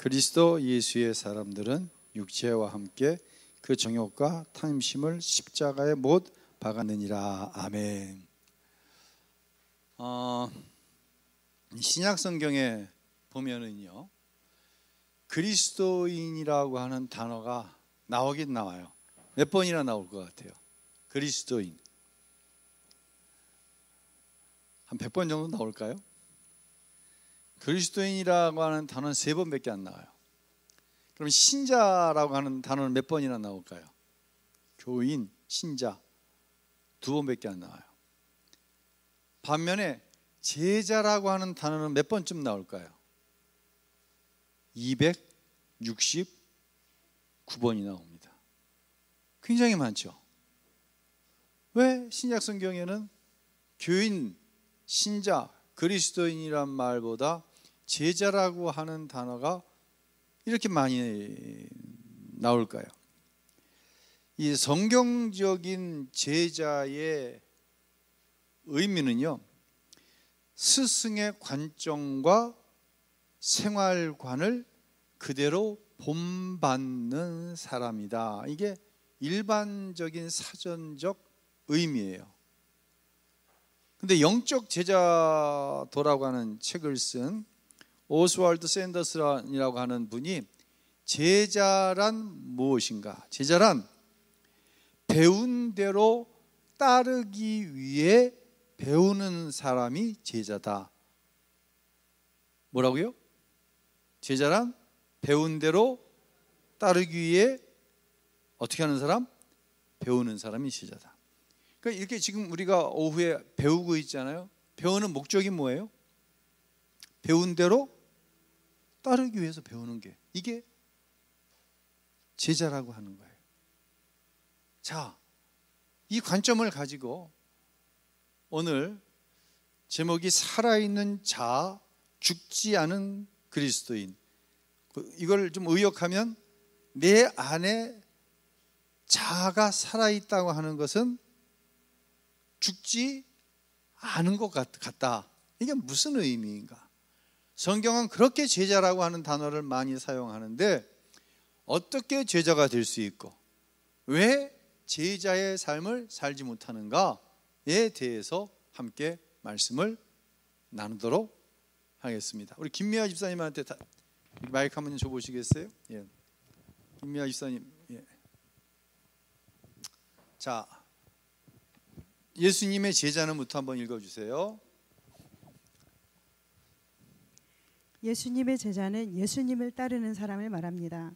그리스도 예수의 사람들은 육체와 함께 그 정욕과 탐심을 십자가에 못 박았느니라. 아멘. 신약 성경에 보면은요, 그리스도인이라고 하는 단어가 나오긴 나와요. 몇 번이나 나올 것 같아요. 그리스도인 한 100번 정도 나올까요? 그리스도인이라고 하는 단어는 3번밖에 안 나와요. 그럼 신자라고 하는 단어는 몇 번이나 나올까요? 교인, 신자 2번밖에 안 나와요. 반면에 제자라고 하는 단어는 몇 번쯤 나올까요? 269번이 나옵니다. 굉장히 많죠. 왜 신약 성경에는 교인, 신자, 그리스도인이란 말보다 제자라고 하는 단어가 이렇게 많이 나올까요? 이 성경적인 제자의 의미는요, 스승의 관점과 생활관을 그대로 본받는 사람이다. 이게 일반적인 사전적 의미예요. 근데 영적 제자도라고 하는 책을 쓴 오스왈드 샌더스라고 하는 분이 제자란 무엇인가? 제자란 배운 대로 따르기 위해 배우는 사람이 제자다. 뭐라고요? 제자란 배운 대로 따르기 위해 어떻게 하는 사람? 배우는 사람이 제자다. 그러니까 이렇게 지금 우리가 오후에 배우고 있잖아요. 배우는 목적이 뭐예요? 배운 대로 따르기 위해서 배우는 게, 이게 제자라고 하는 거예요. 자, 이 관점을 가지고 오늘 제목이 살아있는 자, 죽지 않은 그리스도인, 이걸 좀 의역하면 내 안에 자아가 살아있다고 하는 것은 죽지 않은 것 같다. 이게 무슨 의미인가? 성경은 그렇게 제자라고 하는 단어를 많이 사용하는데 어떻게 제자가 될 수 있고 왜 제자의 삶을 살지 못하는가에 대해서 함께 말씀을 나누도록 하겠습니다. 우리 김미아 집사님한테 마이크 한번 줘보시겠어요? 예. 김미아 집사님. 예. 자, 예수님의 제자는부터 한번 읽어주세요. 예수님의 제자는 예수님을 따르는 사람을 말합니다.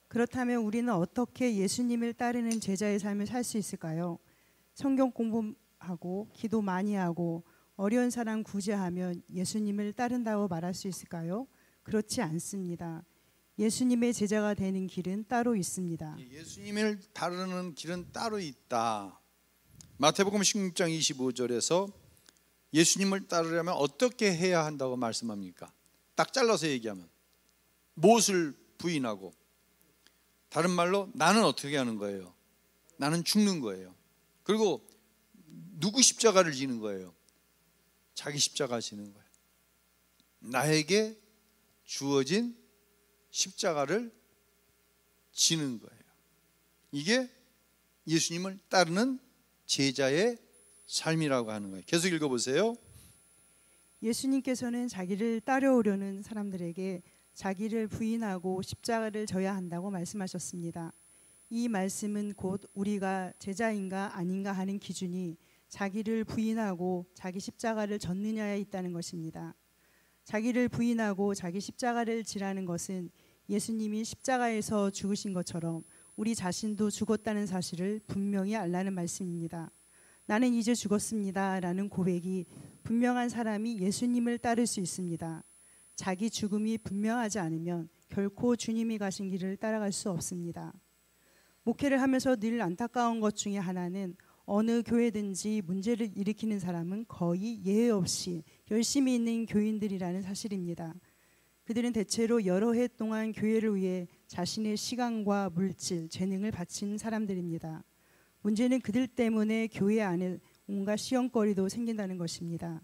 그렇다면 우리는 어떻게 예수님을 따르는 제자의 삶을 살 수 있을까요? 성경 공부하고 기도 많이 하고 어려운 사람 구제하면 예수님을 따른다고 말할 수 있을까요? 그렇지 않습니다. 예수님의 제자가 되는 길은 따로 있습니다. 예수님을 따르는 길은 따로 있다. 마태복음 16장 25절에서 예수님을 따르려면 어떻게 해야 한다고 말씀합니까? 딱 잘라서 얘기하면 무엇을 부인하고, 다른 말로 나는 어떻게 하는 거예요? 나는 죽는 거예요. 그리고 누구 십자가를 지는 거예요? 자기 십자가 지는 거예요. 나에게 주어진 십자가를 지는 거예요. 이게 예수님을 따르는 제자의 삶이라고 하는 거예요. 계속 읽어보세요. 예수님께서는 자기를 따라오려는 사람들에게 자기를 부인하고 십자가를 져야 한다고 말씀하셨습니다. 이 말씀은 곧 우리가 제자인가 아닌가 하는 기준이 자기를 부인하고 자기 십자가를 졌느냐에 있다는 것입니다. 자기를 부인하고 자기 십자가를 지라는 것은 예수님이 십자가에서 죽으신 것처럼 우리 자신도 죽었다는 사실을 분명히 알라는 말씀입니다. 나는 이제 죽었습니다 라는 고백이 분명한 사람이 예수님을 따를 수 있습니다. 자기 죽음이 분명하지 않으면 결코 주님이 가신 길을 따라갈 수 없습니다. 목회를 하면서 늘 안타까운 것 중에 하나는 어느 교회든지 문제를 일으키는 사람은 거의 예외 없이 열심히 있는 교인들이라는 사실입니다. 그들은 대체로 여러 해 동안 교회를 위해 자신의 시간과 물질, 재능을 바친 사람들입니다. 문제는 그들 때문에 교회 안에 온갖 시험거리도 생긴다는 것입니다.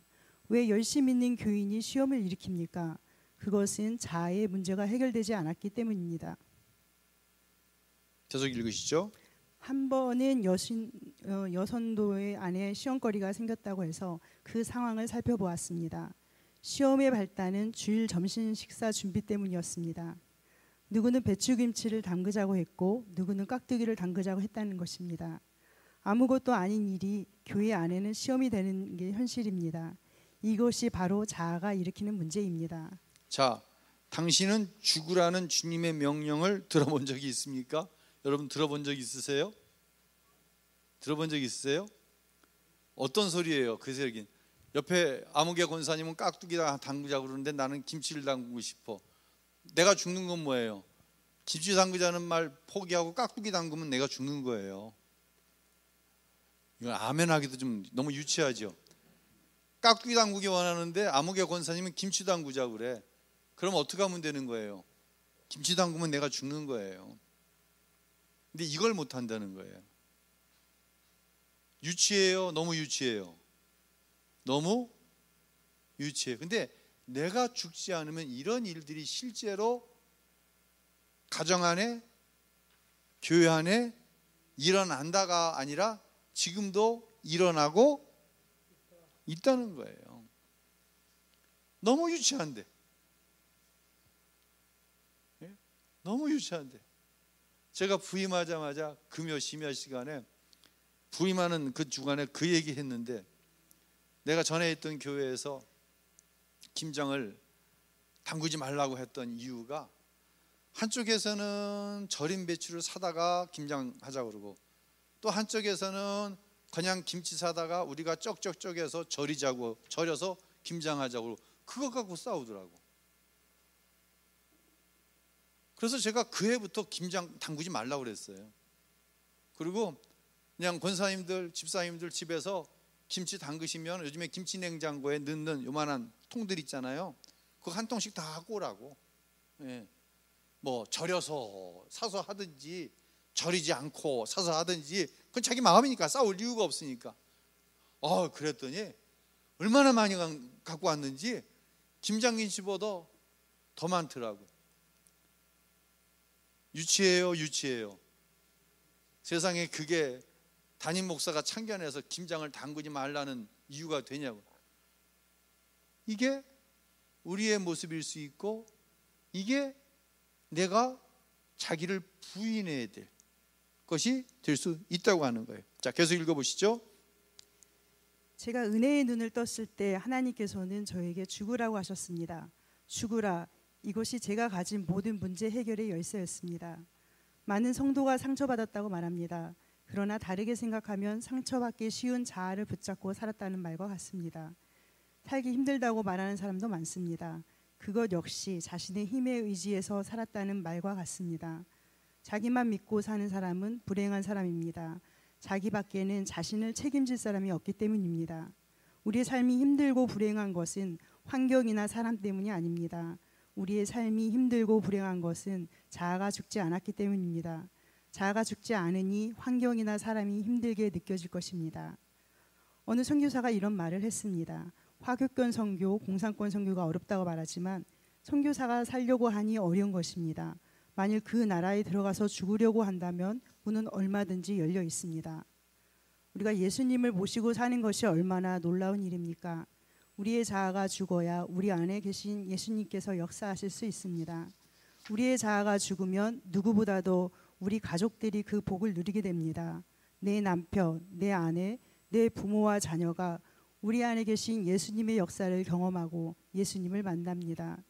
왜 열심히 있는 교인이 시험을 일으킵니까? 그것은 자아의 문제가 해결되지 않았기 때문입니다. 계속 읽으시죠. 한 번은 여선도의 안에 시험거리가 생겼다고 해서 그 상황을 살펴보았습니다. 시험의 발단은 주일 점심 식사 준비 때문이었습니다. 누구는 배추김치를 담그자고 했고 누구는 깍두기를 담그자고 했다는 것입니다. 아무것도 아닌 일이 교회 안에는 시험이 되는 게 현실입니다. 이것이 바로 자아가 일으키는 문제입니다. 자, 당신은 죽으라는 주님의 명령을 들어본 적이 있습니까? 여러분 들어본 적 있으세요? 들어본 적 있으세요? 어떤 소리예요? 그 소리. 옆에 아무개 권사님은 깍두기 담그자고 그러는데 나는 김치를 담그고 싶어. 내가 죽는 건 뭐예요? 김치 담그자는 말 포기하고 깍두기 담그면 내가 죽는 거예요. 이건 아멘하기도 좀 너무 유치하죠. 깍두기 담그기 원하는데 아무개 권사님은 김치 담그자 그래. 그럼 어떻게 하면 되는 거예요? 김치 담그면 내가 죽는 거예요. 근데 이걸 못 한다는 거예요. 유치해요? 너무 유치해요? 너무 유치해요. 근데 내가 죽지 않으면 이런 일들이 실제로 가정 안에, 교회 안에 일어난다가 아니라 지금도 일어나고 있다는 거예요. 너무 유치한데. 너무 유치한데. 제가 부임하자마자 금요 심야 시간에 부임하는 그 주간에 그 얘기 했는데, 내가 전에 있던 교회에서 김장을 담그지 말라고 했던 이유가, 한쪽에서는 절인 배추를 사다가 김장하자고 그러고, 또 한쪽에서는 그냥 김치 사다가 우리가 쩍쩍쩍해서 절여서 김장하자고, 그거 갖고 싸우더라고. 그래서 제가 그 해부터 김장 담그지 말라고 그랬어요. 그리고 그냥 권사님들, 집사님들 집에서 김치 담그시면 요즘에 김치 냉장고에 넣는 요만한 통들 있잖아요. 그거 한 통씩 다 갖고 오라고. 예. 뭐 절여서 사서 하든지 절이지 않고 사서 하든지, 그건 자기 마음이니까, 싸울 이유가 없으니까. 그랬더니 얼마나 많이 갖고 왔는지 김장김치보다 더 많더라고. 유치해요, 유치해요. 세상에 그게 담임 목사가 참견해서 김장을 담그지 말라는 이유가 되냐고. 이게 우리의 모습일 수 있고, 이게 내가 자기를 부인해야 될 것이 될 수 있다고 하는 거예요. 자, 계속 읽어보시죠. 제가 은혜의 눈을 떴을 때 하나님께서는 저에게 죽으라고 하셨습니다. 죽으라. 이것이 제가 가진 모든 문제 해결의 열쇠였습니다. 많은 성도가 상처받았다고 말합니다. 그러나 다르게 생각하면 상처받기 쉬운 자아를 붙잡고 살았다는 말과 같습니다. 살기 힘들다고 말하는 사람도 많습니다. 그것 역시 자신의 힘에 의지해서 살았다는 말과 같습니다. 자기만 믿고 사는 사람은 불행한 사람입니다. 자기밖에는 자신을 책임질 사람이 없기 때문입니다. 우리의 삶이 힘들고 불행한 것은 환경이나 사람 때문이 아닙니다. 우리의 삶이 힘들고 불행한 것은 자아가 죽지 않았기 때문입니다. 자아가 죽지 않으니 환경이나 사람이 힘들게 느껴질 것입니다. 어느 선교사가 이런 말을 했습니다. 화교권 선교, 공산권 선교가 어렵다고 말하지만 선교사가 살려고 하니 어려운 것입니다. 만일 그 나라에 들어가서 죽으려고 한다면 문은 얼마든지 열려 있습니다. 우리가 예수님을 모시고 사는 것이 얼마나 놀라운 일입니까? 우리의 자아가 죽어야 우리 안에 계신 예수님께서 역사하실 수 있습니다. 우리의 자아가 죽으면 누구보다도 우리 가족들이 그 복을 누리게 됩니다. 내 남편, 내 아내, 내 부모와 자녀가 우리 안에 계신 예수님의 역사를 경험하고 예수님을 만납니다.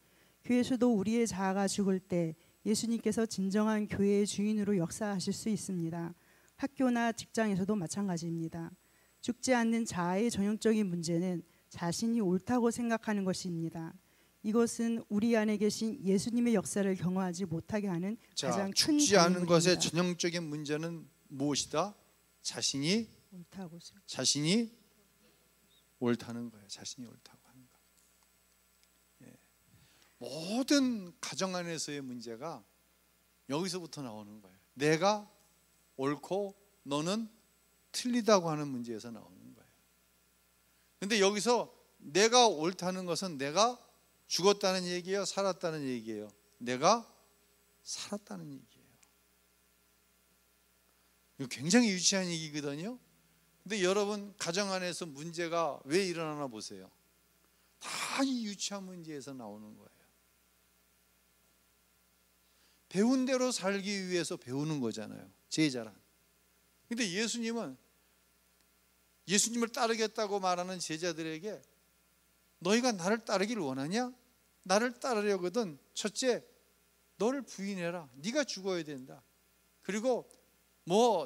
교회에서도 우리의 자아가 죽을 때 예수님께서 진정한 교회의 주인으로 역사하실 수 있습니다. 학교나 직장에서도 마찬가지입니다. 죽지 않는 자아의 전형적인 문제는 자신이 옳다고 생각하는 것입니다. 이것은 우리 안에 계신 예수님의 역사를 경험하지 못하게 하는 가장 큰 죽지 않은 것의 전형적인 문제는 무엇이다? 자신이 옳다는 거예요. 자신이 옳다고 하는 거. 예. 모든 가정 안에서의 문제가 여기서부터 나오는 거예요. 내가 옳고 너는 틀리다고 하는 문제에서 나오는 거예요. 근데 여기서 내가 옳다는 것은 내가 죽었다는 얘기예요? 살았다는 얘기예요? 내가 살았다는 얘기예요. 이거 굉장히 유치한 얘기거든요. 근데 여러분 가정 안에서 문제가 왜 일어나나 보세요. 다 이 유치한 문제에서 나오는 거예요. 배운 대로 살기 위해서 배우는 거잖아요. 제자란. 근데 예수님은 예수님을 따르겠다고 말하는 제자들에게 너희가 나를 따르기를 원하냐? 나를 따르려거든 첫째 너를 부인해라. 네가 죽어야 된다. 그리고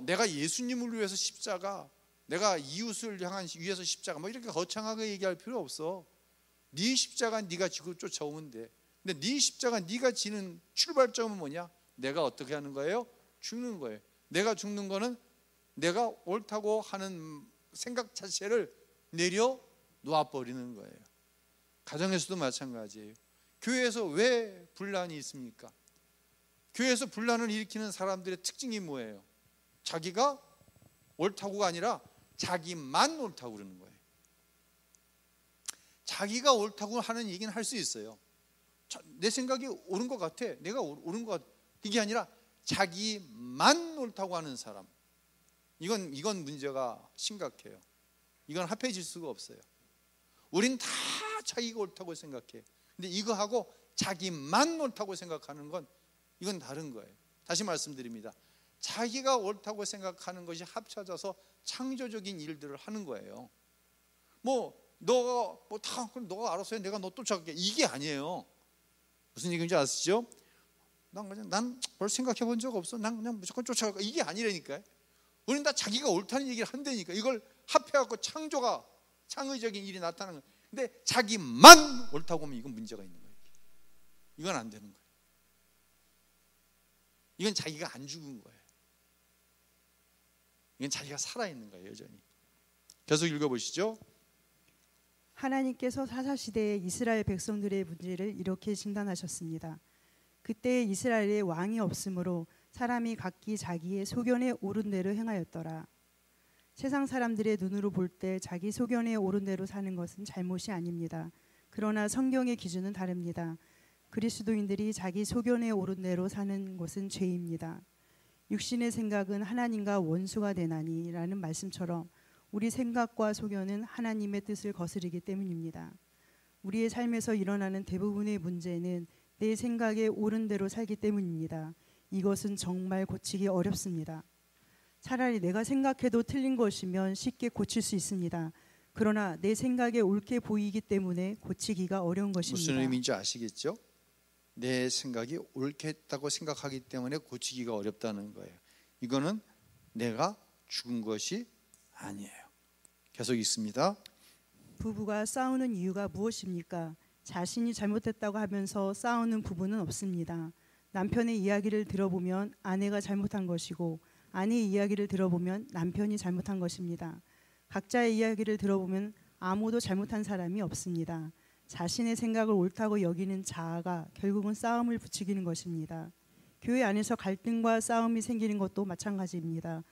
내가 예수님을 위해서 십자가, 내가 이웃을 향한 위해서 십자가 이렇게 거창하게 얘기할 필요 없어. 네 십자가 네가 지고 쫓아오면 돼. 근데 네 십자가 네가 지는 출발점은 뭐냐? 내가 어떻게 하는 거예요? 죽는 거예요. 내가 죽는 거는 내가 옳다고 하는 생각 자체를 내려놓아버리는 거예요. 가정에서도 마찬가지예요. 교회에서 왜 분란이 있습니까? 교회에서 분란을 일으키는 사람들의 특징이 뭐예요? 자기가 옳다고가 아니라 자기만 옳다고 그러는 거예요. 자기가 옳다고 하는 얘기는 할 수 있어요. 내 생각이 옳은 것 같아. 내가 옳은 것 같아. 그게 아니라 자기만 옳다고 하는 사람. 이건 문제가 심각해요. 이건 합해질 수가 없어요. 우린 다 자기가 옳다고 생각해. 근데 이거하고 자기만 옳다고 생각하는 건 이건 다른 거예요. 다시 말씀드립니다. 자기가 옳다고 생각하는 것이 합쳐져서 창조적인 일들을 하는 거예요. 너가 알아서 해. 내가 너 쫓아갈게. 이게 아니에요. 무슨 얘기인지 아시죠? 난 뭘 생각해 본 적 없어. 난 그냥 무조건 쫓아갈까. 이게 아니라니까요. 우리는 다 자기가 옳다는 얘기를 한다니까. 이걸 합해갖고 창의적인 일이 나타나는 거예요. 근데 자기만 옳다고 하면 이건 문제가 있는 거예요. 이건 안 되는 거예요. 이건 자기가 안 죽은 거예요. 이건 자기가 살아있는 거예요. 여전히. 계속 읽어보시죠. 하나님께서 사사시대에 이스라엘 백성들의 문제를 이렇게 진단하셨습니다. 그때 이스라엘에 왕이 없으므로 사람이 각기 자기의 소견에 옳은 대로 행하였더라. 세상 사람들의 눈으로 볼 때 자기 소견에 옳은 대로 사는 것은 잘못이 아닙니다. 그러나 성경의 기준은 다릅니다. 그리스도인들이 자기 소견에 옳은 대로 사는 것은 죄입니다. 육신의 생각은 하나님과 원수가 되나니 라는 말씀처럼 우리 생각과 소견은 하나님의 뜻을 거스르기 때문입니다. 우리의 삶에서 일어나는 대부분의 문제는 내 생각에 옳은 대로 살기 때문입니다. 이것은 정말 고치기 어렵습니다. 차라리 내가 생각해도 틀린 것이면 쉽게 고칠 수 있습니다. 그러나 내 생각에 옳게 보이기 때문에 고치기가 어려운 것입니다. 무슨 의미인지 아시겠죠? 내 생각이 옳겠다고 생각하기 때문에 고치기가 어렵다는 거예요. 이거는 내가 죽은 것이 아니에요. 계속 있습니다. 부부가 싸우는 이유가 무엇입니까? 자신이 잘못했다고 하면서 싸우는 부부는 없습니다. 남편의 이야기를 들어보면 아내가 잘못한 것이고 아내의 이야기를 들어보면 남편이 잘못한 것입니다. 각자의 이야기를 들어보면 아무도 잘못한 사람이 없습니다. 자신의 생각을 옳다고 여기는 자아가 결국은 싸움을 부추기는 것입니다. 교회 안에서 갈등과 싸움이 생기는 것도 마찬가지입니다.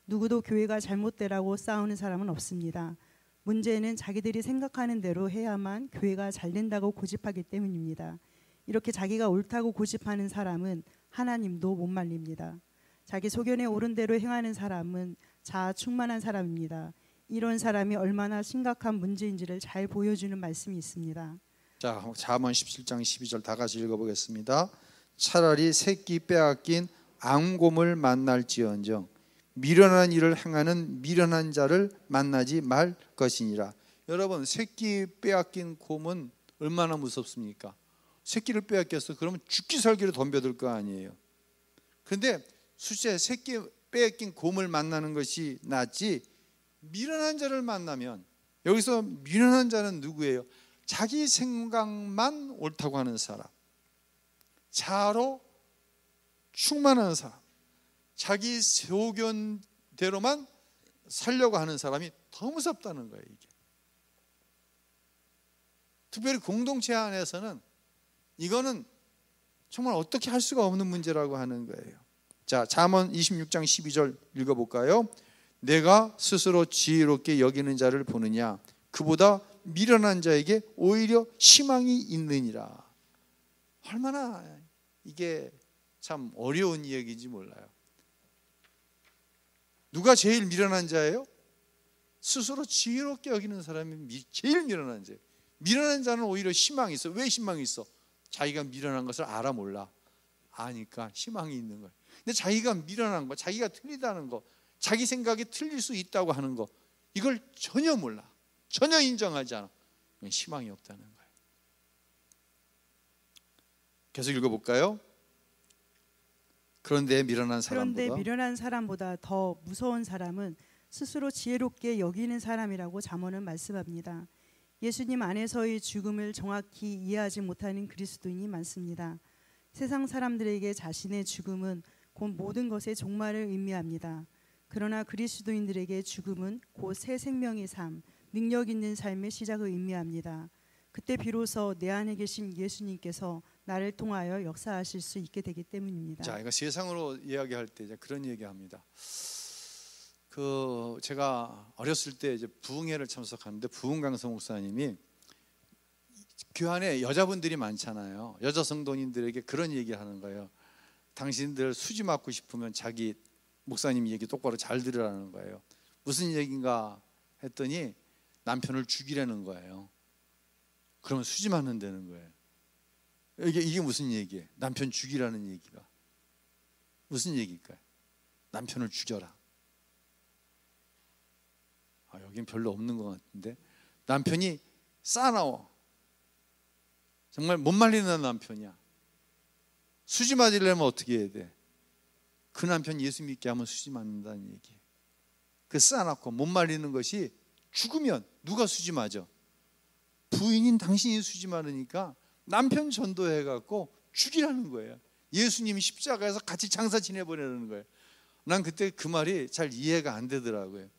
누구도 교회가 잘못되라고 싸우는 사람은 없습니다. 문제는 자기들이 생각하는 대로 해야만 교회가 잘 된다고 고집하기 때문입니다. 이렇게 자기가 옳다고 고집하는 사람은 하나님도 못 말립니다. 자기 소견에 옳은 대로 행하는 사람은 자아 충만한 사람입니다. 이런 사람이 얼마나 심각한 문제인지를 잘 보여주는 말씀이 있습니다. 자, 잠언 17장 12절 다 같이 읽어보겠습니다. 차라리 새끼 빼앗긴 앙곰을 만날지언정 미련한 일을 행하는 미련한 자를 만나지 말 것이니라. 여러분, 새끼 빼앗긴 곰은 얼마나 무섭습니까? 새끼를 빼앗겼어. 그러면 죽기 살기로 덤벼들 거 아니에요. 그런데 수제 새끼 빼앗긴 곰을 만나는 것이 낫지 미련한 자를 만나면, 여기서 미련한 자는 누구예요? 자기 생각만 옳다고 하는 사람, 자아로 충만한 사람, 자기 소견대로만 살려고 하는 사람이 더 무섭다는 거예요. 이게 특별히 공동체 안에서는 이거는 정말 어떻게 할 수가 없는 문제라고 하는 거예요. 자, 잠언 26장 12절 읽어볼까요? 내가 스스로 지혜롭게 여기는 자를 보느냐? 그보다 미련한 자에게 오히려 희망이 있느니라. 얼마나 이게 참 어려운 이야기인지 몰라요. 누가 제일 미련한 자예요? 스스로 지혜롭게 여기는 사람이 제일 미련한 자예요. 미련한 자는 오히려 희망이 있어. 왜 희망이 있어? 자기가 미련한 것을 알아 몰라? 아니까 희망이 있는 거예요. 근데 자기가 미련한 거, 자기가 틀리다는 거, 자기 생각이 틀릴 수 있다고 하는 거, 이걸 전혀 몰라, 전혀 인정하지 않아. 희망이 없다는 거예요. 계속 읽어볼까요? 그런데 미련한 사람보다 더 무서운 사람은 스스로 지혜롭게 여기는 사람이라고 잠언은 말씀합니다. 예수님 안에서의 죽음을 정확히 이해하지 못하는 그리스도인이 많습니다. 세상 사람들에게 자신의 죽음은 곧 모든 것의 종말을 의미합니다. 그러나 그리스도인들에게 죽음은 곧 새 생명의 삶, 능력 있는 삶의 시작을 의미합니다. 그때 비로소 내 안에 계신 예수님께서 나를 통하여 역사하실 수 있게 되기 때문입니다. 자, 이거 세상으로 이야기할 때 이제 그런 얘기합니다. 제가 어렸을 때 이제 부흥회를 참석하는데 부흥 강서 목사님이 교회 여자분들이 많잖아요. 여자 성도님들에게 그런 얘기를 하는 거예요. 당신들 수지 맞고 싶으면 자기 목사님 얘기 똑바로 잘 들으라는 거예요. 무슨 얘기인가 했더니 남편을 죽이라는 거예요. 그러면 수지 맞는다는 거예요. 이게 무슨 얘기예요? 남편 죽이라는 얘기가 무슨 얘기일까요? 남편을 죽여라. 여긴 별로 없는 것 같은데, 남편이 싸나워. 정말 못 말리는 남편이야. 수지 맞으려면 어떻게 해야 돼? 그 남편 예수 믿게 하면 수지 맞는다는 얘기예요. 그 싸놓고 못 말리는 것이 죽으면 누가 수지 맞아? 부인인 당신이 수지 맞으니까 남편 전도해갖고 죽이라는 거예요. 예수님이 십자가에서 같이 장사 지내버리라는 거예요. 난 그때 그 말이 잘 이해가 안 되더라고요.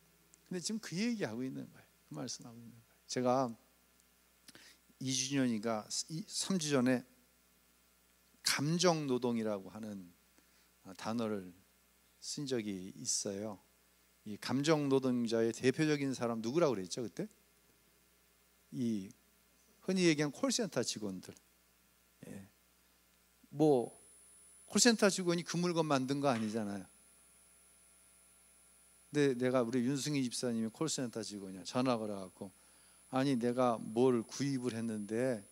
근데 지금 그 얘기하고 있는 거예요. 그 말씀하고 있는 거예요. 제가 2주년인가 3주 전에 감정노동이라고 하는 단어를 쓴 적이 있어요. 이 감정노동자의 대표적인 사람 누구라고 그랬죠 그때? 이 흔히 얘기하는 콜센터 직원들. 뭐 콜센터 직원이 그 물건 만든 거 아니잖아요. 근데 내가 우리 윤승희 집사님이 콜센터 직원이야. 전화 걸어갖고, 아니 내가 뭘 구입을 했는데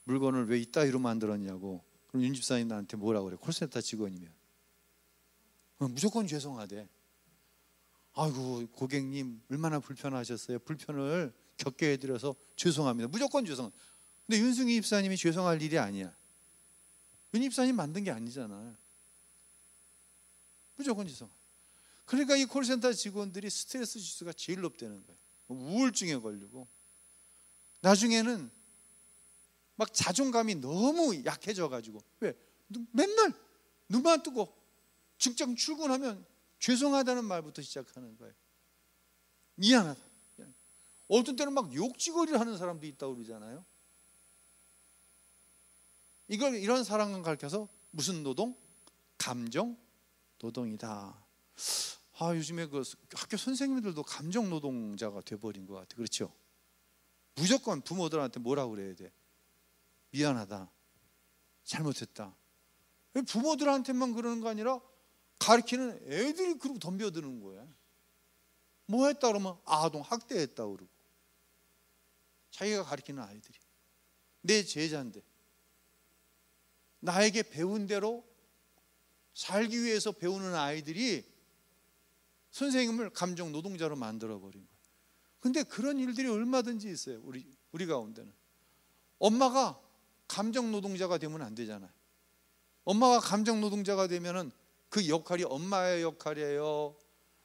물건을 왜 이따위로 만들었냐고. 그럼 윤 집사님 나한테 뭐라고 그래? 콜센터 직원이면 무조건 죄송하대. 아이고 고객님 얼마나 불편하셨어요. 불편을 겪게 해드려서 죄송합니다. 무조건 죄송. 근데 윤승희 집사님이 죄송할 일이 아니야. 윤 집사님 만든 게 아니잖아요. 무조건 죄송. 그러니까 이 콜센터 직원들이 스트레스 지수가 제일 높다는 거예요. 우울증에 걸리고 나중에는 막 자존감이 너무 약해져 가지고, 왜? 맨날 눈만 뜨고 직장 출근하면 죄송하다는 말부터 시작하는 거예요. 미안하다. 어떤 때는 막 욕지거리를 하는 사람도 있다고 그러잖아요. 이런 사람을 가르쳐서 무슨 노동? 감정 노동이다. 요즘에 그 학교 선생님들도 감정 노동자가 돼버린 것 같아요. 그렇죠? 무조건 부모들한테 뭐라고 그래야 돼? 미안하다, 잘못했다. 부모들한테만 그러는 거 아니라 가르치는 애들이 그러고 덤벼드는 거야. 뭐 했다 그러면 아동 학대했다 그러고. 자기가 가르치는 아이들이 내 제자인데 나에게 배운 대로 살기 위해서 배우는 아이들이 선생님을 감정 노동자로 만들어버린 거예요. 근데 그런 일들이 얼마든지 있어요. 우리 가운데는. 엄마가 감정 노동자가 되면 안 되잖아요. 엄마가 감정 노동자가 되면은 그 역할이 엄마의 역할이에요?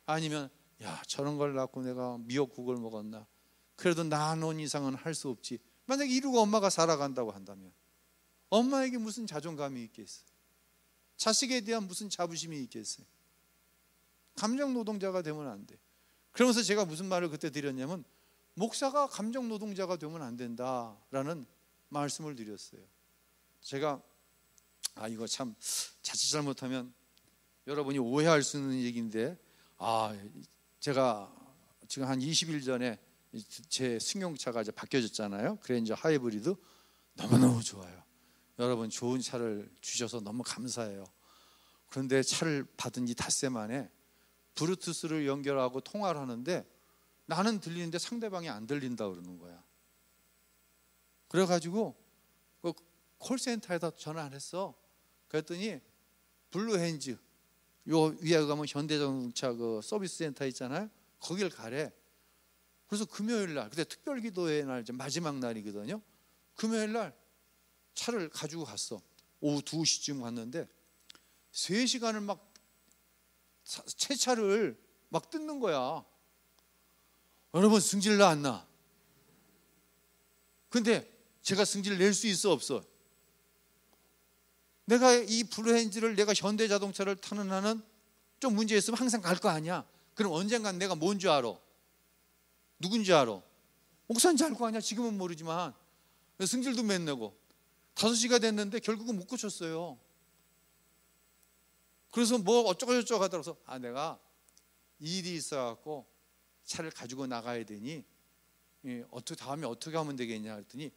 아니면 야 저런 걸 낳고 내가 미역국을 먹었나? 그래도 나눈 이상은 할 수 없지. 만약에 이러고 엄마가 살아간다고 한다면 엄마에게 무슨 자존감이 있겠어요? 자식에 대한 무슨 자부심이 있겠어요? 감정 노동자가 되면 안 돼. 그러면서 제가 무슨 말을 그때 드렸냐면, 목사가 감정 노동자가 되면 안 된다라는 말씀을 드렸어요. 제가 이거 참 자칫 잘못하면 여러분이 오해할 수 있는 얘기인데, 제가 지금 한 20일 전에 제 승용차가 이제 바뀌어졌잖아요. 그랜저 하이브리드 너무너무 좋아요. 여러분 좋은 차를 주셔서 너무 감사해요. 그런데 차를 받은 지 닷새 만에 블루투스를 연결하고 통화를 하는데 나는 들리는데 상대방이 안 들린다 그러는 거야. 그래가지고 그 콜센터에다 전화를 했어. 그랬더니 블루핸즈 요 위에 가면 현대자동차 그 서비스 센터 있잖아요. 거길 가래. 그래서 금요일 날, 그때 특별기도회 날 이제 마지막 날이거든요. 금요일 날 차를 가지고 갔어. 오후 2시쯤 갔는데 3시간을 막 채차를 막 뜯는 거야. 여러분 승질 나 안 나? 근데 제가 승질 낼 수 있어 없어? 내가 이 블루핸즈를 내가 현대자동차를 타는 한은 좀 문제 있으면 항상 갈 거 아니야. 그럼 언젠간 내가 뭔지 알아? 누군지 알아? 목사인지 알 거 아니야. 지금은 모르지만 승질도 몇 내고 5시가 됐는데 결국은 못 고쳤어요. 그래서 뭐 어쩌고저쩌고 하더라고서 내가 일이 있어갖고 차를 가지고 나가야 되니 다음에 어떻게 하면 되겠냐 했더니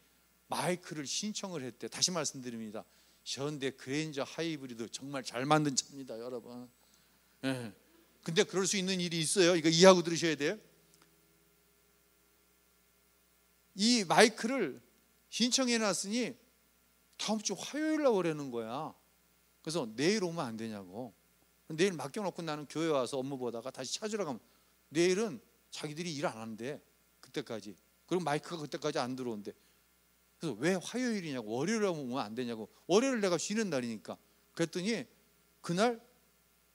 마이크를 신청을 했대. 다시 말씀드립니다. 현대 그랜저 하이브리드 정말 잘 만든 차입니다, 여러분. 예. 근데 그럴 수 있는 일이 있어요. 이거 이해하고 들으셔야 돼요. 이 마이크를 신청해 놨으니 다음 주 화요일 날 오라는 거야. 그래서 내일 오면 안 되냐고. 내일 맡겨놓고 나는 교회 와서 업무 보다가 다시 찾으러 가면 내일은 자기들이 일 안 한대. 그때까지. 그리고 마이크가 그때까지 안 들어온대. 그래서 왜 화요일이냐고. 월요일에 오면 안 되냐고. 월요일 내가 쉬는 날이니까. 그랬더니 그날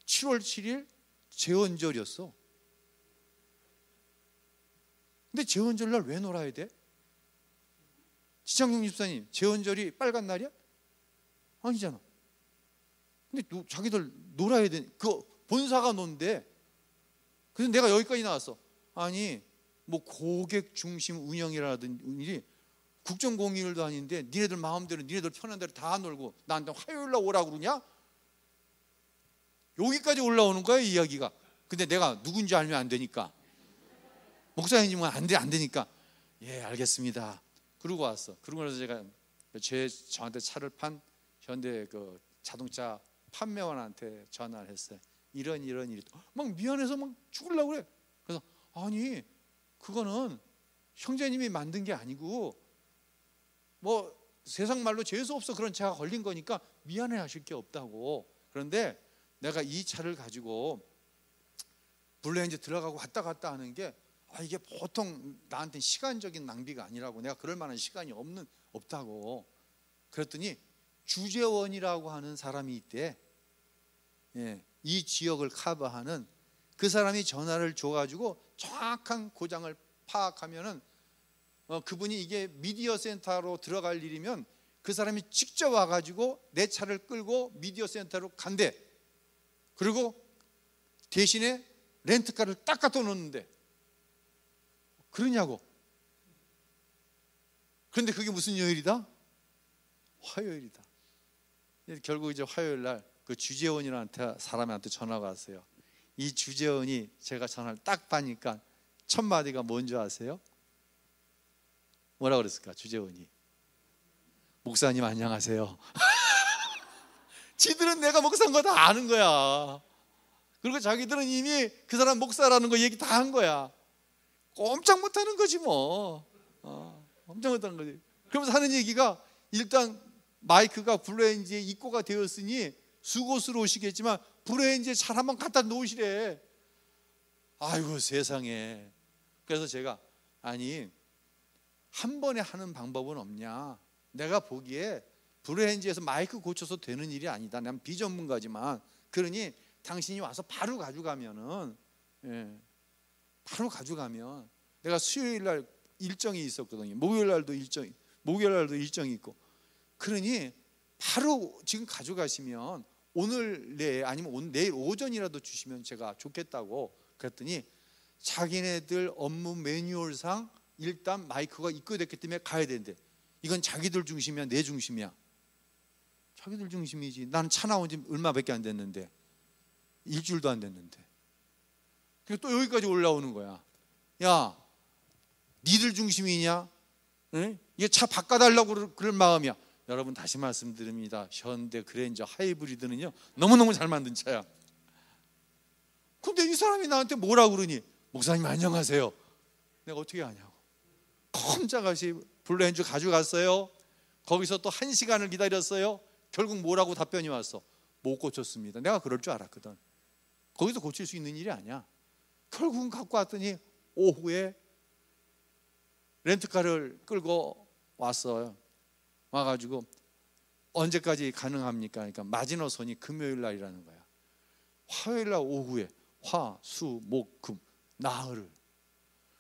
7월 7일 제헌절이었어. 근데 제헌절 날 왜 놀아야 돼? 지창용 집사님, 제헌절이 빨간 날이야? 아니잖아. 근데 자기들 놀아야 돼. 그 본사가 논대. 그래서 내가 여기까지 나왔어. 아니 뭐 고객 중심 운영이라든지 국정공익일도 아닌데 니네들 마음대로 니네들 편한 대로 다 놀고 나한테 화요일 날 오라고 그러냐? 여기까지 올라오는 거야 이야기가. 근데 내가 누군지 알면 안 되니까, 목사님은 안 되니까 예 알겠습니다. 그러고 왔어. 그러고 나서 제가 저한테 차를 판 현대 그 자동차 판매원한테 전화를 했어요. 이런 일이 막 미안해서 막 죽으려고 그래. 그래서 아니 그거는 형제님이 만든 게 아니고 뭐 세상 말로 재수 없어 그런 차가 걸린 거니까 미안해 하실 게 없다고. 그런데 내가 이 차를 가지고 블루핸즈 들어가고 왔다 갔다 하는 게 이게 보통 나한테 시간적인 낭비가 아니라고. 내가 그럴 만한 시간이 없다고. 그랬더니 주재원이라고 하는 사람이 있대. 예, 이 지역을 커버하는 그 사람이 전화를 줘가지고 정확한 고장을 파악하면은 그분이 이게 미디어 센터로 들어갈 일이면 그 사람이 직접 와가지고 내 차를 끌고 미디어 센터로 간대. 그리고 대신에 렌트카를 딱 갖다 놓는데 그러냐고. 그런데 그게 무슨 요일이다? 화요일이다. 결국 이제 화요일 날 그 주재원이라는 사람한테 전화가 왔어요. 이 주재원이 제가 전화를 딱 받으니까 첫 마디가 뭔지 아세요? 뭐라 그랬을까? 주재원이 목사님 안녕하세요. 지들은 내가 목사인 거 다 아는 거야. 그리고 자기들은 이미 그 사람 목사라는 거 얘기 다 한 거야. 꼼짝 못하는 거지 뭐. 꼼짝 못하는 거지. 그러면서 하는 얘기가 일단 마이크가 블루핸즈에 입고가 되었으니 수고스러우시겠지만 블루핸즈에 잘 한번 갖다 놓으시래. 아이고 세상에. 그래서 제가 아니 한 번에 하는 방법은 없냐. 내가 보기에 블루핸즈에서 마이크 고쳐서 되는 일이 아니다. 난 비전문가지만. 그러니 당신이 와서 바로 가져가면은 바로 가져가면 내가 수요일 날 일정이 있었거든요. 목요일 날도 일정이 있고. 그러니 바로 지금 가져가시면 오늘 내에 아니면 내일 오전이라도 주시면 제가 좋겠다고. 그랬더니 자기네들 업무 매뉴얼상 일단 마이크가 입고됐기 때문에 가야 된대. 이건 자기들 중심이야 내 중심이야? 자기들 중심이지. 나는 차 나온 지 얼마밖에 안 됐는데, 일주일도 안 됐는데. 그리고 또 여기까지 올라오는 거야. 야 니들 중심이냐? 응? 이게 차 바꿔달라고 그럴 마음이야. 여러분 다시 말씀드립니다. 현대 그랜저 하이브리드는요 너무너무 잘 만든 차야. 근데 이 사람이 나한테 뭐라고 그러니? 목사님 안녕하세요. 내가 어떻게 아냐고. 컴짝같이 블루엔즈 가져갔어요. 거기서 또 1시간을 기다렸어요. 결국 뭐라고 답변이 왔어? 못 고쳤습니다. 내가 그럴 줄 알았거든. 거기서 고칠 수 있는 일이 아니야. 결국은 갖고 왔더니 오후에 렌트카를 끌고 왔어요. 와가지고 언제까지 가능합니까? 그러니까 마지노선이 금요일 날이라는 거야. 화요일 날 오후에 화, 수, 목, 금, 나흘을.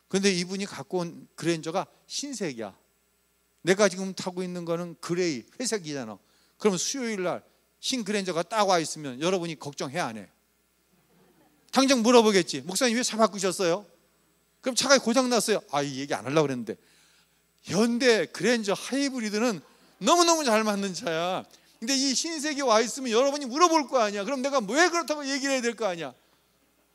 근데 이분이 갖고 온 그랜저가 흰색이야. 내가 지금 타고 있는 거는 그레이, 회색이잖아. 그러면 수요일 날 흰 그랜저가 딱 와 있으면 여러분이 걱정해 안 해? 당장 물어보겠지. 목사님 왜 차 바꾸셨어요? 그럼 차가 고장 났어요. 이 얘기 안 하려고 그랬는데, 현대 그랜저 하이브리드는 너무너무 잘 맞는 차야. 근데 이 흰색이 와 있으면 여러분이 물어볼 거 아니야. 그럼 내가 왜 그렇다고 얘기를 해야 될 거 아니야.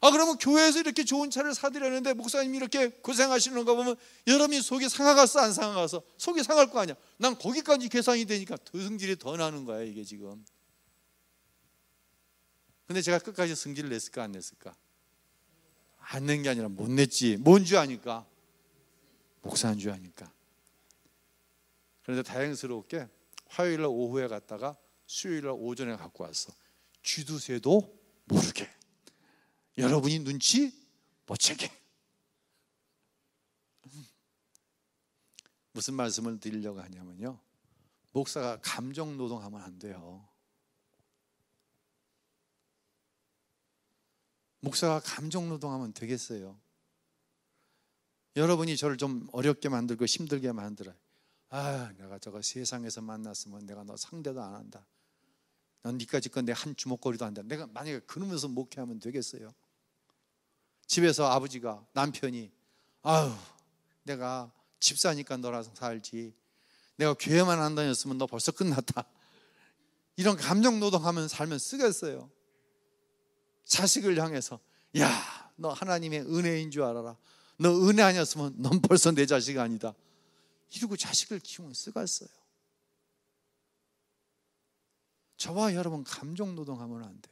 그러면 교회에서 이렇게 좋은 차를 사드렸는데 목사님이 이렇게 고생하시는 거 보면 여러분이 속이 상하갔어 안 상하갔어? 속이 상할 거 아니야. 난 거기까지 계산이 되니까 더 성질이 더 나는 거야 이게 지금. 근데 제가 끝까지 성질을 냈을까 안 냈을까? 안 낸 게 아니라 못 냈지. 뭔 줄 아니까? 목사인 줄 아니까. 그런데 다행스럽게 화요일 날 오후에 갔다가 수요일 날 오전에 갖고 왔어. 쥐두새도 모르게, 여러분이 눈치 못 채게. 무슨 말씀을 드리려고 하냐면요, 목사가 감정 노동하면 안 돼요. 목사가 감정 노동하면 되겠어요? 여러분이 저를 좀 어렵게 만들고 힘들게 만들어요. 내가 저거 세상에서 만났으면 내가 너 상대도 안 한다. 넌 니까지 건 내 한 주먹거리도 안 한다. 내가 만약에 그러면서 목회하면 되겠어요? 집에서 아버지가, 남편이 내가 집사니까 너랑 살지, 내가 교회만 안 다녔으면 너 벌써 끝났다, 이런 감정 노동하면 살면 쓰겠어요? 자식을 향해서 너 하나님의 은혜인 줄 알아라, 너 은혜 아니었으면 넌 벌써 내 자식 아니다, 이러고 자식을 키우면 쓰겠어요? 저와 여러분 감정 노동하면 안 돼.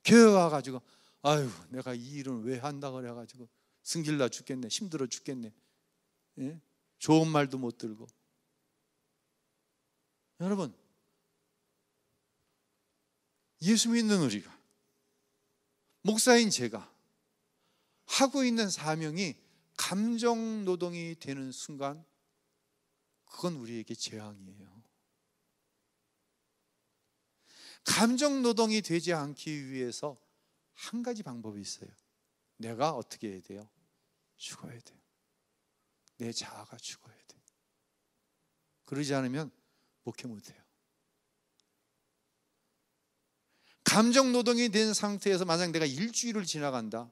교회 와가지고 내가 이 일은 왜 한다 그래가지고 승질나 죽겠네, 힘들어 죽겠네, 예? 좋은 말도 못 들고. 여러분, 예수 믿는 우리가, 목사인 제가 하고 있는 사명이 감정 노동이 되는 순간, 그건 우리에게 재앙이에요. 감정 노동이 되지 않기 위해서 한 가지 방법이 있어요. 내가 어떻게 해야 돼요? 죽어야 돼요. 내 자아가 죽어야 돼요. 그러지 않으면 목회 못해요. 감정 노동이 된 상태에서 만약 내가 일주일을 지나간다,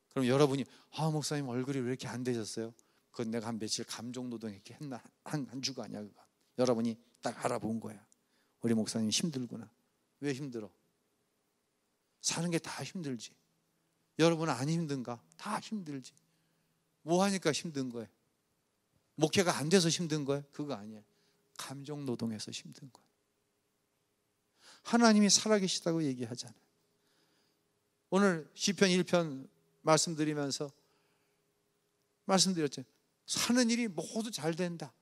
그럼 여러분이 목사님 얼굴이 왜 이렇게 안 되셨어요? 그건 내가 한 며칠 감정 노동 이렇게 했나, 한 주가 아니야 그거. 여러분이 딱 알아본 거야. 우리 목사님 힘들구나. 왜 힘들어? 사는 게 다 힘들지. 여러분은 안 힘든가? 다 힘들지. 뭐 하니까 힘든 거예요? 목회가 안 돼서 힘든 거예요? 그거 아니에요. 감정 노동해서 힘든 거예요. 하나님이 살아계시다고 얘기하잖아요. 오늘 시편 1편 말씀드리면서 말씀드렸죠. 사는 일이 모두 잘 된다.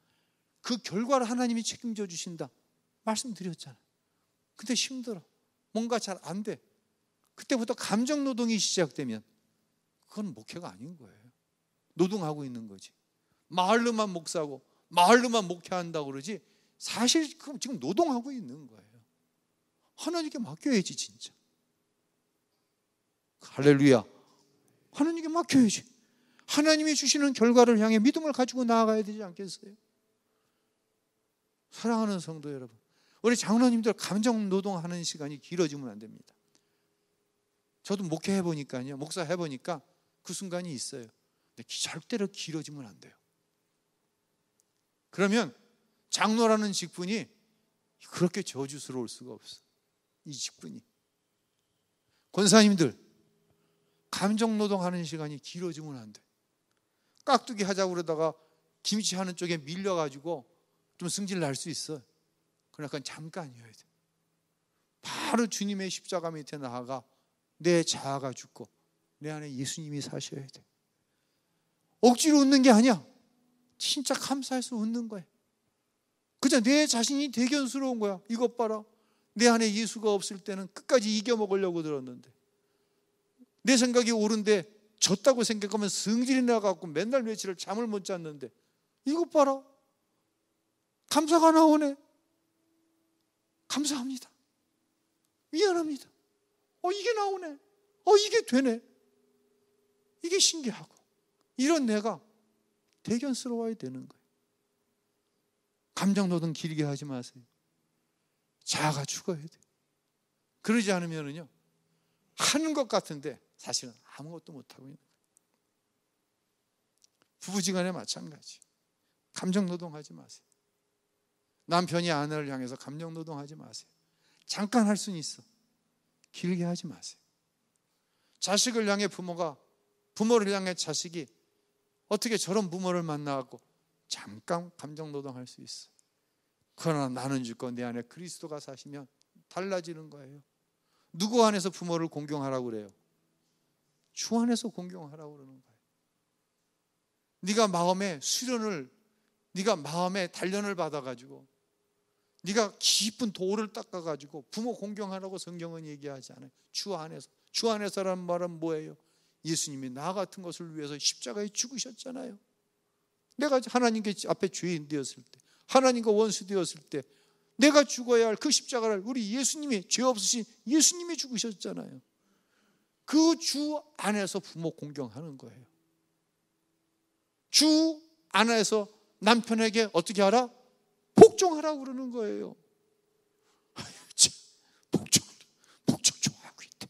그 결과를 하나님이 책임져 주신다. 말씀드렸잖아요. 근데 힘들어. 뭔가 잘 안 돼. 그때부터 감정 노동이 시작되면 그건 목회가 아닌 거예요. 노동하고 있는 거지. 마을로만 목사고 마을로만 목회한다고 그러지 사실 지금 노동하고 있는 거예요. 하나님께 맡겨야지 진짜. 할렐루야. 하나님께 맡겨야지. 하나님이 주시는 결과를 향해 믿음을 가지고 나아가야 되지 않겠어요? 사랑하는 성도 여러분, 우리 장로님들 감정 노동하는 시간이 길어지면 안 됩니다. 저도 목회해보니까요, 목사 해보니까 그 순간이 있어요. 근데 절대로 길어지면 안 돼요. 그러면 장로라는 직분이 그렇게 저주스러울 수가 없어. 이 직분이. 권사님들 감정 노동하는 시간이 길어지면 안 돼. 깍두기 하자고 그러다가 김치 하는 쪽에 밀려가지고 좀 승질 날 수 있어. 그러니까 잠깐이어야 돼. 바로 주님의 십자가 밑에 나아가 내 자아가 죽고 내 안에 예수님이 사셔야 돼. 억지로 웃는 게 아니야. 진짜 감사해서 웃는 거야. 그저 내 자신이 대견스러운 거야. 이것 봐라. 내 안에 예수가 없을 때는 끝까지 이겨먹으려고 들었는데, 내 생각이 옳은데 졌다고 생각하면 성질이 나갖고 맨날 며칠을 잠을 못 잤는데, 이것 봐라. 감사가 나오네. 감사합니다. 미안합니다. 이게 나오네. 이게 되네. 이게 신기하고, 이런 내가 대견스러워야 되는 거예요. 감정노동 길게 하지 마세요. 자아가 죽어야 돼. 그러지 않으면요, 하는 것 같은데 사실은 아무것도 못하고 있는 거예요. 부부지간에 마찬가지. 감정노동하지 마세요. 남편이 아내를 향해서 감정노동하지 마세요. 잠깐 할 수는 있어. 길게 하지 마세요. 자식을 향해 부모를 향해 자식이 어떻게 저런 부모를 만나갖고 잠깐 감정노동할 수 있어. 그러나 나는 죽고 내 안에 그리스도가 사시면 달라지는 거예요. 누구 안에서 부모를 공경하라고 그래요? 주 안에서 공경하라고 그러는 거예요. 네가 마음에 수련을, 네가 마음에 단련을 받아가지고 네가 깊은 도를 닦아가지고 부모 공경하라고 성경은 얘기하지 않아요. 주 안에서. 주 안에서라는 말은 뭐예요? 예수님이 나 같은 것을 위해서 십자가에 죽으셨잖아요. 내가 하나님께 앞에 죄인 되었을 때, 하나님과 원수 되었을 때 내가 죽어야 할 그 십자가를 우리 예수님이, 죄 없으신 예수님이 죽으셨잖아요. 그 주 안에서 부모 공경하는 거예요. 주 안에서 남편에게 어떻게 하라? 복종하라고 그러는 거예요. 복종 좋아하고 있대.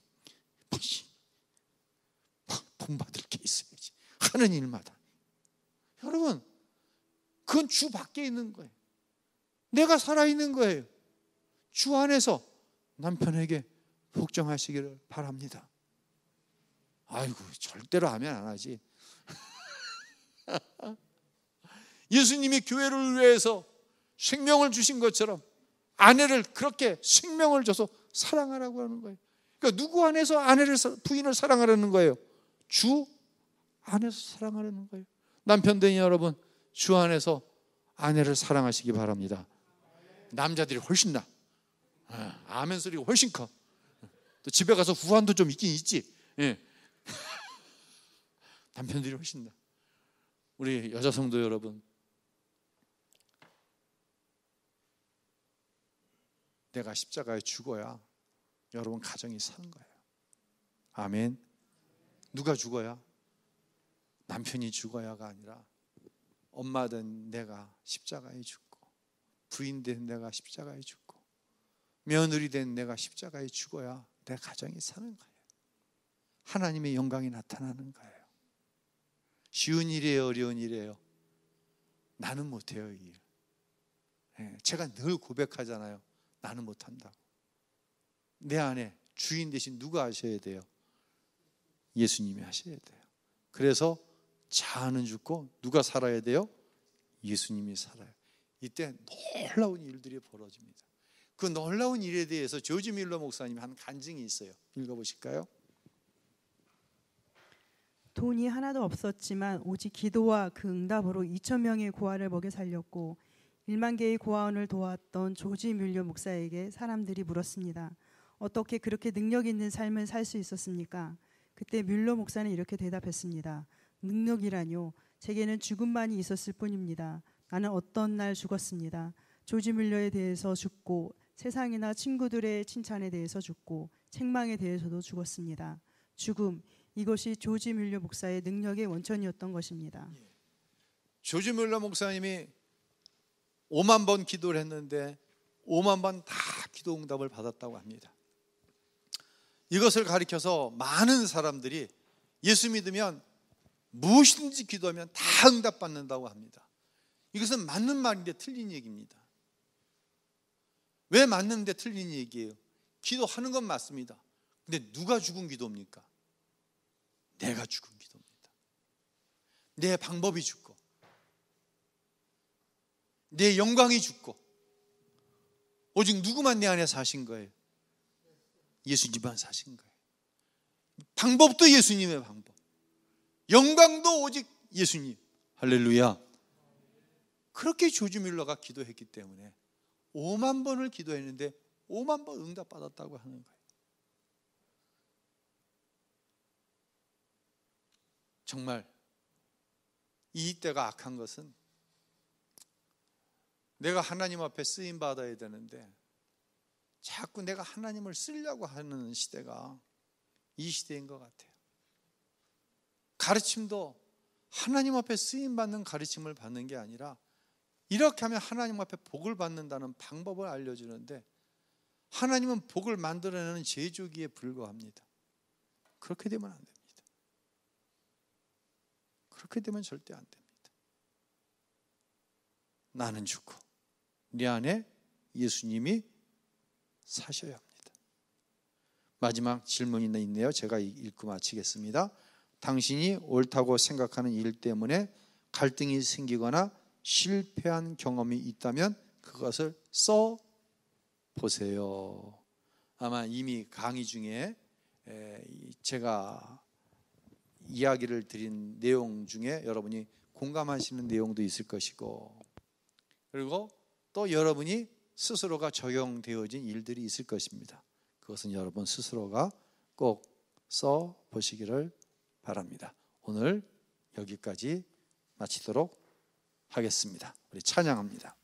본받을 게 있어야지. 하는 일마다. 여러분, 그건 주 밖에 있는 거예요. 내가 살아있는 거예요. 주 안에서 남편에게 복종하시기를 바랍니다. 아이고, 절대로 하면 안 하지. 예수님이 교회를 위해서 생명을 주신 것처럼 아내를 그렇게 생명을 줘서 사랑하라고 하는 거예요. 그러니까 누구 안에서 부인을 사랑하라는 거예요? 주 안에서 사랑하라는 거예요. 남편들 여러분, 주 안에서 아내를 사랑하시기 바랍니다. 남자들이 훨씬 나. 아멘 소리가 훨씬 커. 또 집에 가서 후환도 좀 있긴 있지. 예. 남편들이 훨씬 나. 우리 여자 성도 여러분, 내가 십자가에 죽어야 여러분 가정이 사는 거예요. 아멘. 누가 죽어야? 남편이 죽어야가 아니라 엄마된 내가 십자가에 죽고, 부인된 내가 십자가에 죽고, 며느리 된 내가 십자가에 죽어야 내 가정이 사는 거예요. 하나님의 영광이 나타나는 거예요. 쉬운 일이에요, 어려운 일이에요? 나는 못해요, 이 일. 제가 늘 고백하잖아요. 나는 못한다고. 내 안에 주인 대신 누가 하셔야 돼요? 예수님이 하셔야 돼요. 그래서 자아는 죽고 누가 살아야 돼요? 예수님이 살아요. 이때 놀라운 일들이 벌어집니다. 그 놀라운 일에 대해서 조지 밀러 목사님이 한 간증이 있어요. 읽어보실까요? 돈이 하나도 없었지만 오직 기도와 그 응답으로 2,000명의 고아를 먹여 살렸고 1만 개의 고아원을 도왔던 조지 뮬러 목사에게 사람들이 물었습니다. 어떻게 그렇게 능력 있는 삶을 살 수 있었습니까? 그때 뮬러 목사는 이렇게 대답했습니다. 능력이라뇨. 제게는 죽음만이 있었을 뿐입니다. 나는 어떤 날 죽었습니다. 조지 뮬러에 대해서 죽고 세상이나 친구들의 칭찬에 대해서 죽고 책망에 대해서도 죽었습니다. 죽음, 이것이 조지 뮬러 목사의 능력의 원천이었던 것입니다. 조지 뮬러 목사님이 5만 번 기도를 했는데 5만 번 다 기도 응답을 받았다고 합니다. 이것을 가리켜서 많은 사람들이 예수 믿으면 무엇이든지 기도하면 다 응답받는다고 합니다. 이것은 맞는 말인데 틀린 얘기입니다. 왜 맞는데 틀린 얘기예요? 기도하는 건 맞습니다. 근데 누가 죽은 기도입니까? 내가 죽은 기도입니다. 내 방법이 죽고 내 영광이 죽고 오직 누구만 내 안에 사신 거예요? 예수님만 사신 거예요. 방법도 예수님의 방법, 영광도 오직 예수님. 할렐루야. 그렇게 조지 뮬러가 기도했기 때문에 5만 번을 기도했는데 5만 번 응답받았다고 하는 거예요. 정말 이 때가 악한 것은 내가 하나님 앞에 쓰임 받아야 되는데 자꾸 내가 하나님을 쓰려고 하는 시대가 이 시대인 것 같아요. 가르침도 하나님 앞에 쓰임 받는 가르침을 받는 게 아니라 이렇게 하면 하나님 앞에 복을 받는다는 방법을 알려주는데 하나님은 복을 만들어내는 제조기에 불과합니다. 그렇게 되면 안 됩니다. 그렇게 되면 절대 안 됩니다. 나는 죽고 네 안에 예수님이 사셔야 합니다. 마지막 질문이 있네요. 제가 읽고 마치겠습니다. 당신이 옳다고 생각하는 일 때문에 갈등이 생기거나 실패한 경험이 있다면 그것을 써 보세요. 아마 이미 강의 중에 제가 이야기를 드린 내용 중에 여러분이 공감하시는 내용도 있을 것이고, 그리고 또 여러분이 스스로가 적용되어진 일들이 있을 것입니다. 그것은 여러분 스스로가 꼭 써 보시기를 바랍니다. 오늘 여기까지 마치도록 하겠습니다. 우리 찬양합니다.